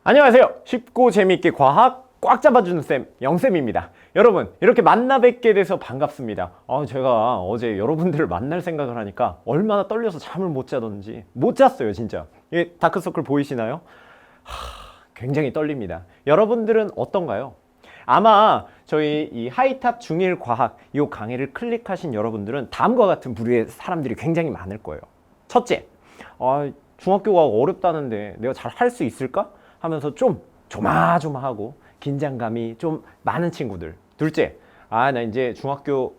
안녕하세요. 쉽고 재미있게 과학 꽉 잡아주는 쌤, 영쌤입니다. 여러분, 이렇게 만나 뵙게 돼서 반갑습니다. 제가 어제 여러분들을 만날 생각을 하니까 얼마나 떨려서 잠을 못 자던지 못 잤어요, 진짜. 이 다크서클 보이시나요? 굉장히 떨립니다. 여러분들은 어떤가요? 아마 저희 이 하이탑 중1 과학 이 강의를 클릭하신 여러분들은 다음과 같은 부류의 사람들이 굉장히 많을 거예요. 첫째, 중학교가 어렵다는데 내가 잘 할 수 있을까? 하면서 좀 조마조마하고 긴장감이 좀 많은 친구들. 둘째, 나 이제 중학교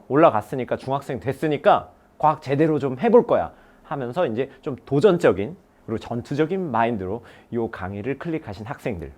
올라갔으니까 중학생 됐으니까 과학 제대로 좀 해볼 거야 하면서 이제 좀 도전적인 그리고 전투적인 마인드로 이 강의를 클릭하신 학생들.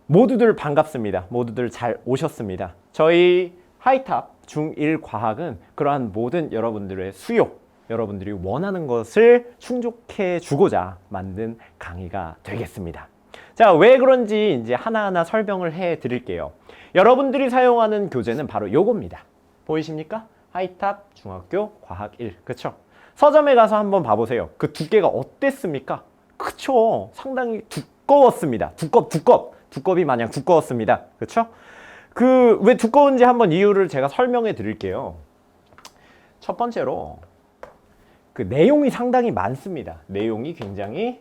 모두들 반갑습니다. 모두들 잘 오셨습니다. 저희 하이탑 중1 과학은 그러한 모든 여러분들의 수요, 여러분들이 원하는 것을 충족해 주고자 만든 강의가 되겠습니다. 자, 왜 그런지 이제 하나하나 설명을 해 드릴게요. 여러분들이 사용하는 교재는 바로 요겁니다. 보이십니까? 하이탑 중학교 과학 1. 그쵸? 서점에 가서 한번 봐보세요. 그 두께가 어땠습니까? 그쵸? 상당히 두꺼웠습니다. 두껍이 마냥 두꺼웠습니다. 그쵸? 그 왜 두꺼운지 한번 이유를 제가 설명해 드릴게요. 첫 번째로 그 내용이 상당히 많습니다. 내용이 굉장히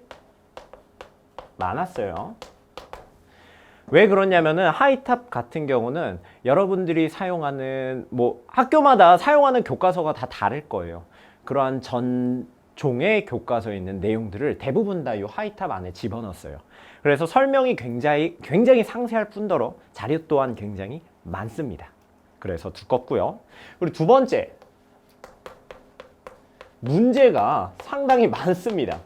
많았어요. 왜 그러냐면은 하이탑 같은 경우는 여러분들이 사용하는 학교마다 사용하는 교과서가 다 다를 거예요. 그러한 전종의 교과서에 있는 내용들을 대부분 다 이 하이탑 안에 집어넣었어요. 그래서 설명이 굉장히 상세할 뿐더러 자료 또한 굉장히 많습니다. 그래서 두껍고요. 그리고 두 번째, 문제가 상당히 많습니다.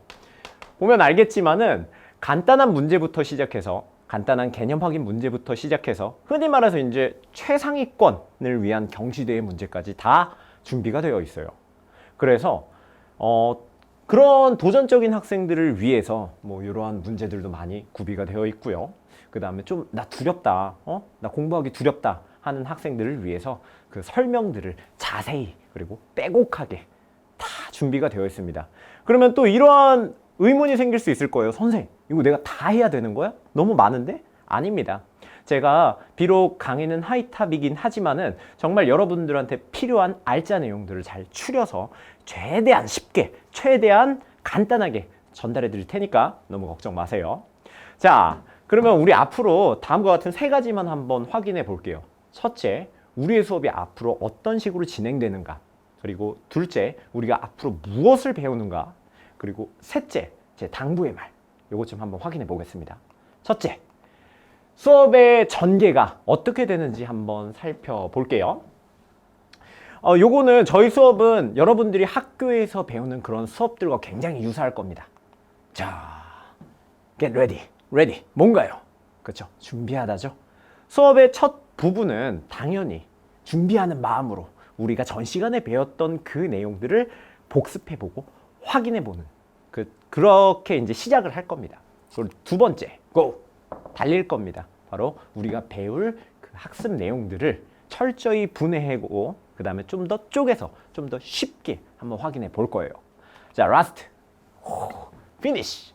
보면 알겠지만은 간단한 문제부터 시작해서 간단한 개념 확인 문제부터 시작해서 흔히 말해서 이제 최상위권을 위한 경시대의 문제까지 다 준비가 되어 있어요. 그래서 그런 도전적인 학생들을 위해서 이러한 문제들도 많이 구비가 되어 있고요. 그 다음에 좀 나 두렵다, 나 공부하기 두렵다 하는 학생들을 위해서 그 설명들을 자세히 그리고 빼곡하게 다 준비가 되어 있습니다. 그러면 또 이러한 의문이 생길 수 있을 거예요. 선생, 이거 내가 다 해야 되는 거야? 너무 많은데? 아닙니다. 제가 비록 강의는 하이탑이긴 하지만은 정말 여러분들한테 필요한 알짜 내용들을 잘 추려서 최대한 쉽게, 최대한 간단하게 전달해 드릴 테니까 너무 걱정 마세요. 자, 그러면 우리 앞으로 다음과 같은 세 가지만 한번 확인해 볼게요. 첫째, 우리의 수업이 앞으로 어떤 식으로 진행되는가? 그리고 둘째, 우리가 앞으로 무엇을 배우는가? 그리고 셋째, 제 당부의 말. 요것 좀 한번 확인해 보겠습니다. 첫째, 수업의 전개가 어떻게 되는지 한번 살펴볼게요. 요거는 저희 수업은 여러분들이 학교에서 배우는 그런 수업들과 굉장히 유사할 겁니다. 자, get ready. 뭔가요? 그렇죠? 준비하다죠. 수업의 첫 부분은 당연히 준비하는 마음으로 우리가 전 시간에 배웠던 그 내용들을 복습해보고 확인해보는 그렇게 이제 시작을 할 겁니다. 그리고 두 번째, 달릴 겁니다. 바로 우리가 배울 그 학습 내용들을 철저히 분해하고 그 다음에 좀 더 쪼개서 좀 더 쉽게 한번 확인해 볼 거예요. 자, last, finish.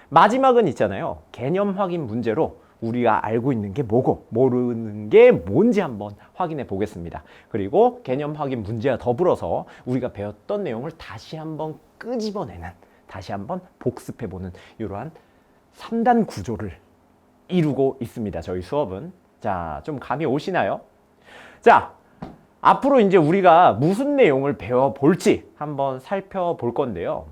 마지막은 있잖아요. 개념 확인 문제로 우리가 알고 있는 게 뭐고 모르는 게 뭔지 한번 확인해 보겠습니다. 그리고 개념 확인 문제와 더불어서 우리가 배웠던 내용을 다시 한번 끄집어내는, 다시 한번 복습해보는 이러한 3단 구조를 이루고 있습니다. 저희 수업은. 자, 좀 감이 오시나요? 자, 앞으로 이제 우리가 무슨 내용을 배워볼지 한번 살펴볼 건데요.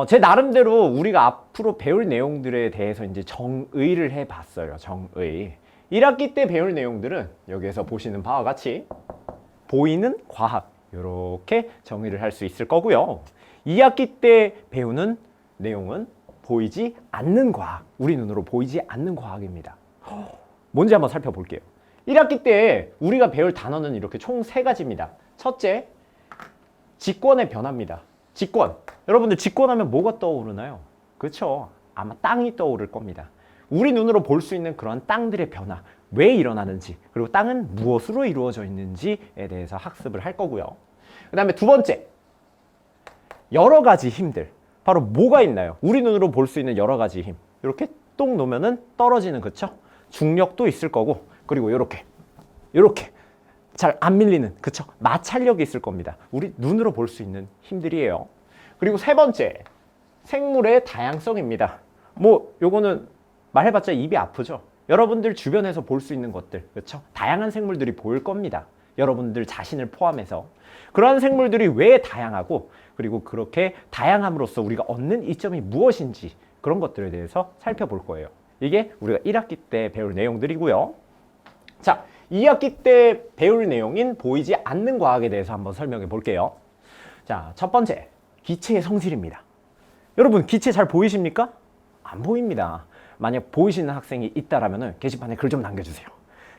제 나름대로 우리가 앞으로 배울 내용들에 대해서 이제 정의를 해봤어요. 정의. 1학기 때 배울 내용들은 여기에서 보시는 바와 같이 보이는 과학, 이렇게 정의를 할 수 있을 거고요. 2학기 때 배우는 내용은 보이지 않는 과학, 우리 눈으로 보이지 않는 과학입니다. 뭔지 한번 살펴볼게요. 1학기 때 우리가 배울 단어는 이렇게 총 3가지입니다. 첫째, 직권의 변화입니다. 직권. 여러분들 직권하면 뭐가 떠오르나요? 그렇죠. 아마 땅이 떠오를 겁니다. 우리 눈으로 볼 수 있는 그런 땅들의 변화, 왜 일어나는지, 그리고 땅은 무엇으로 이루어져 있는지에 대해서 학습을 할 거고요. 그 다음에 두 번째, 여러 가지 힘들. 바로 뭐가 있나요? 우리 눈으로 볼 수 있는 여러 가지 힘. 이렇게 똥 놓으면은 떨어지는, 그쵸? 중력도 있을 거고, 그리고 이렇게 잘 안 밀리는, 그쵸? 마찰력이 있을 겁니다. 우리 눈으로 볼 수 있는 힘들이에요. 그리고 세 번째, 생물의 다양성입니다. 뭐 요거는 말해봤자 입이 아프죠. 여러분들 주변에서 볼 수 있는 것들, 그렇죠? 다양한 생물들이 보일 겁니다. 여러분들 자신을 포함해서. 그러한 생물들이 왜 다양하고, 그리고 그렇게 다양함으로써 우리가 얻는 이점이 무엇인지, 그런 것들에 대해서 살펴볼 거예요. 이게 우리가 1학기 때 배울 내용들이고요. 자, 2학기 때 배울 내용인 보이지 않는 과학에 대해서 한번 설명해 볼게요. 자, 첫 번째, 기체의 성질입니다. 여러분, 기체 잘 보이십니까? 안 보입니다. 만약 보이시는 학생이 있다라면 게시판에 글 좀 남겨주세요.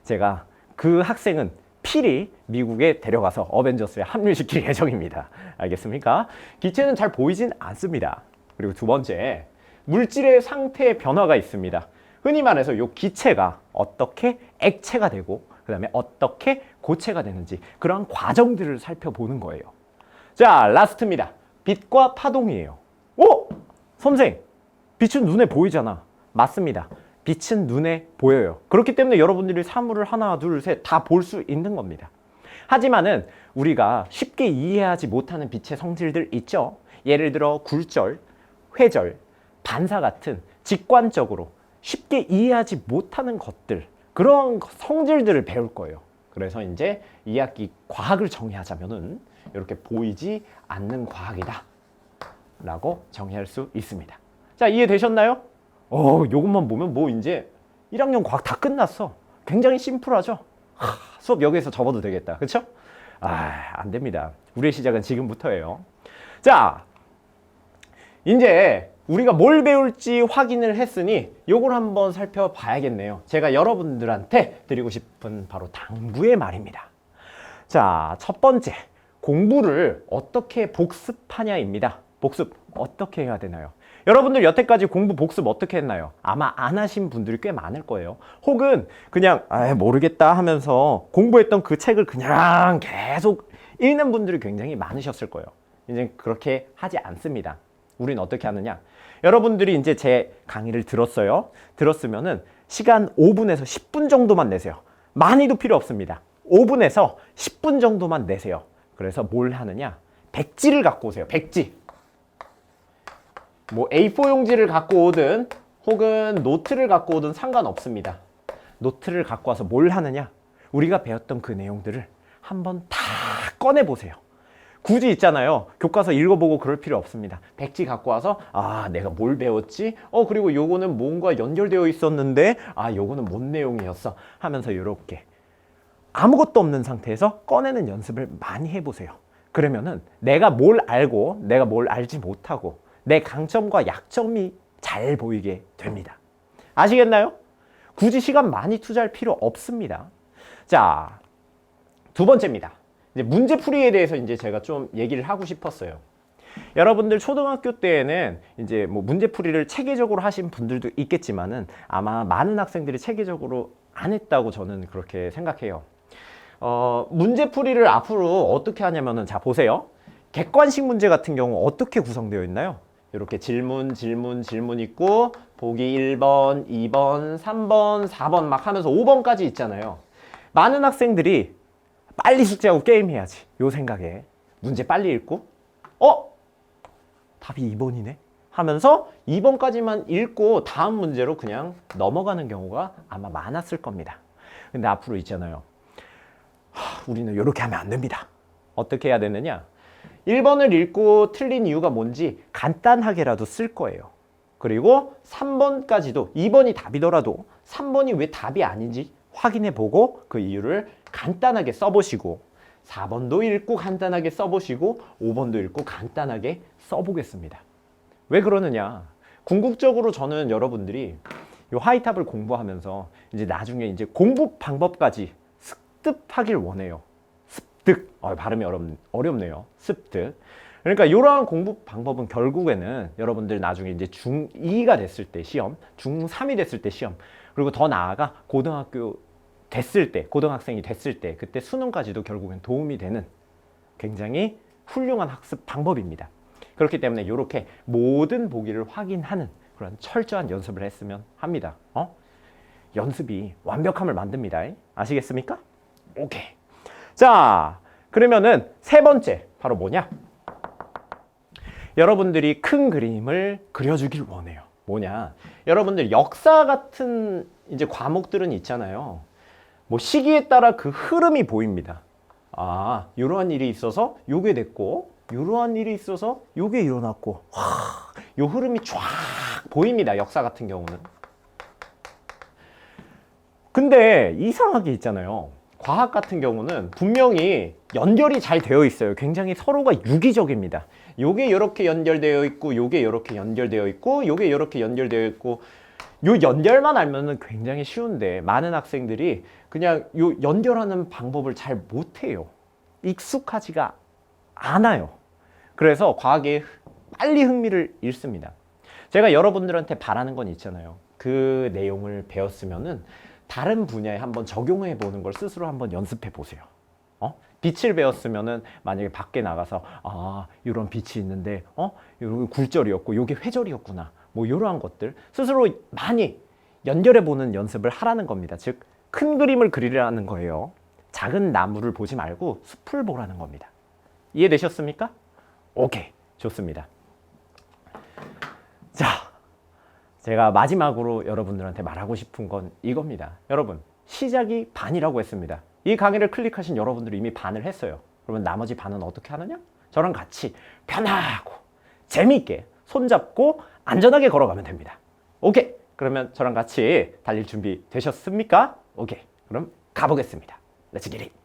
제가 그 학생은 필히 미국에 데려가서 어벤져스에 합류시킬 예정입니다. 알겠습니까? 기체는 잘 보이진 않습니다. 그리고 두 번째, 물질의 상태의 변화가 있습니다. 흔히 말해서 이 기체가 어떻게 액체가 되고 그 다음에 어떻게 고체가 되는지, 그런 과정들을 살펴보는 거예요. 자, 라스트입니다. 빛과 파동이에요. 오! 선생, 빛은 눈에 보이잖아. 맞습니다. 빛은 눈에 보여요. 그렇기 때문에 여러분들이 사물을 하나, 둘, 셋 다 볼 수 있는 겁니다. 하지만은 우리가 쉽게 이해하지 못하는 빛의 성질들 있죠. 예를 들어 굴절, 회절, 반사 같은 직관적으로 쉽게 이해하지 못하는 것들, 그런 성질들을 배울 거예요. 그래서 이제 2학기 과학을 정의하자면은 이렇게 보이지 않는 과학이다 라고 정의할 수 있습니다. 자, 이해되셨나요? 요것만 보면 뭐 이제 1학년 과학 다 끝났어. 굉장히 심플하죠? 수업 여기에서 접어도 되겠다. 그쵸? 안 됩니다. 우리의 시작은 지금부터예요. 자, 이제 우리가 뭘 배울지 확인을 했으니 요걸 한번 살펴봐야겠네요. 제가 여러분들한테 드리고 싶은 바로 당부의 말입니다. 자, 첫 번째, 공부를 어떻게 복습하냐입니다. 복습 어떻게 해야 되나요? 여러분들 여태까지 공부 복습 어떻게 했나요? 아마 안 하신 분들이 꽤 많을 거예요. 혹은 그냥 모르겠다 하면서 공부했던 그 책을 그냥 계속 읽는 분들이 굉장히 많으셨을 거예요. 이제 그렇게 하지 않습니다. 우린 어떻게 하느냐? 여러분들이 이제 제 강의를 들었어요. 들었으면은 시간 5분에서 10분 정도만 내세요. 많이도 필요 없습니다. 5분에서 10분 정도만 내세요. 그래서 뭘 하느냐? 백지를 갖고 오세요. 백지. 뭐 A4 용지를 갖고 오든 혹은 노트를 갖고 오든 상관없습니다. 노트를 갖고 와서 뭘 하느냐? 우리가 배웠던 그 내용들을 한번 다 꺼내보세요. 굳이 있잖아요. 교과서 읽어보고 그럴 필요 없습니다. 백지 갖고 와서 내가 뭘 배웠지? 그리고 요거는 뭔가 연결되어 있었는데 요거는 뭔 내용이었어? 하면서 이렇게 아무것도 없는 상태에서 꺼내는 연습을 많이 해보세요. 그러면은 내가 뭘 알고 내가 뭘 알지 못하고 내 강점과 약점이 잘 보이게 됩니다. 아시겠나요? 굳이 시간 많이 투자할 필요 없습니다. 자, 두 번째입니다. 이제 문제풀이에 대해서 이제 제가 좀 얘기를 하고 싶었어요. 여러분들 초등학교 때에는 이제 뭐 문제풀이를 체계적으로 하신 분들도 있겠지만은 아마 많은 학생들이 체계적으로 안 했다고 저는 그렇게 생각해요. 문제풀이를 앞으로 어떻게 하냐면은, 자, 보세요. 객관식 문제 같은 경우 어떻게 구성되어 있나요? 이렇게 질문 있고 보기 1번, 2번, 3번, 4번 막 하면서 5번까지 있잖아요. 많은 학생들이 빨리 숙제하고 게임해야지, 요 생각에 문제 빨리 읽고 답이 2번이네 하면서 2번까지만 읽고 다음 문제로 그냥 넘어가는 경우가 아마 많았을 겁니다. 근데 앞으로 있잖아요. 우리는 이렇게 하면 안 됩니다. 어떻게 해야 되느냐? 1번을 읽고 틀린 이유가 뭔지 간단하게라도 쓸 거예요. 그리고 3번까지도 2번이 답이더라도 3번이 왜 답이 아닌지 확인해보고 그 이유를 간단하게 써보시고, 4번도 읽고 간단하게 써보시고 5번도 읽고 간단하게 써보겠습니다. 왜 그러느냐? 궁극적으로 저는 여러분들이 이 화이탑을 공부하면서 이제 나중에 이제 공부 방법까지 습득하길 원해요. 습득. 발음이 어렵네요. 습득. 그러니까 이러한 공부 방법은 결국에는 여러분들 나중에 이제 중2가 됐을 때 시험, 중3이 됐을 때 시험, 그리고 더 나아가 고등학교 됐을 때, 고등학생이 됐을 때, 그때 수능까지도 결국엔 도움이 되는 굉장히 훌륭한 학습 방법입니다. 그렇기 때문에 이렇게 모든 보기를 확인하는 그런 철저한 연습을 했으면 합니다. 연습이 완벽함을 만듭니다. 아시겠습니까? 오케이. 자, 그러면은 세 번째 바로 뭐냐? 여러분들이 큰 그림을 그려주길 원해요. 뭐냐? 여러분들 역사 같은 이제 과목들은 있잖아요. 뭐 시기에 따라 그 흐름이 보입니다. 아, 이러한 일이 있어서 요게 됐고, 이러한 일이 있어서 요게 일어났고, 요 흐름이 쫙 보입니다. 역사 같은 경우는. 근데 이상하게 있잖아요. 과학 같은 경우는 분명히 연결이 잘 되어 있어요. 굉장히 서로가 유기적입니다. 요게 이렇게 연결되어 있고, 요게 이렇게 연결되어 있고, 요게 이렇게 연결되어 있고, 요 연결만 알면은 굉장히 쉬운데 많은 학생들이 그냥 요 연결하는 방법을 잘 못해요. 익숙하지가 않아요. 그래서 과학에 빨리 흥미를 잃습니다. 제가 여러분들한테 바라는 건 있잖아요. 그 내용을 배웠으면은 다른 분야에 한번 적용해 보는 걸 스스로 한번 연습해 보세요. 빛을 배웠으면은 만약에 밖에 나가서 이런 빛이 있는데 이런 굴절이었고 요게 회절이었구나. 뭐 이러한 것들 스스로 많이 연결해 보는 연습을 하라는 겁니다. 즉 큰 그림을 그리라는 거예요. 작은 나무를 보지 말고 숲을 보라는 겁니다. 이해되셨습니까? 오케이, 좋습니다. 자, 제가 마지막으로 여러분들한테 말하고 싶은 건 이겁니다. 여러분, 시작이 반이라고 했습니다. 이 강의를 클릭하신 여러분들이 이미 반을 했어요. 그러면 나머지 반은 어떻게 하느냐? 저랑 같이 편하고 재미있게 손잡고 안전하게 걸어가면 됩니다. 오케이, 그러면 저랑 같이 달릴 준비 되셨습니까? 오케이, 그럼 가보겠습니다. Let's get it.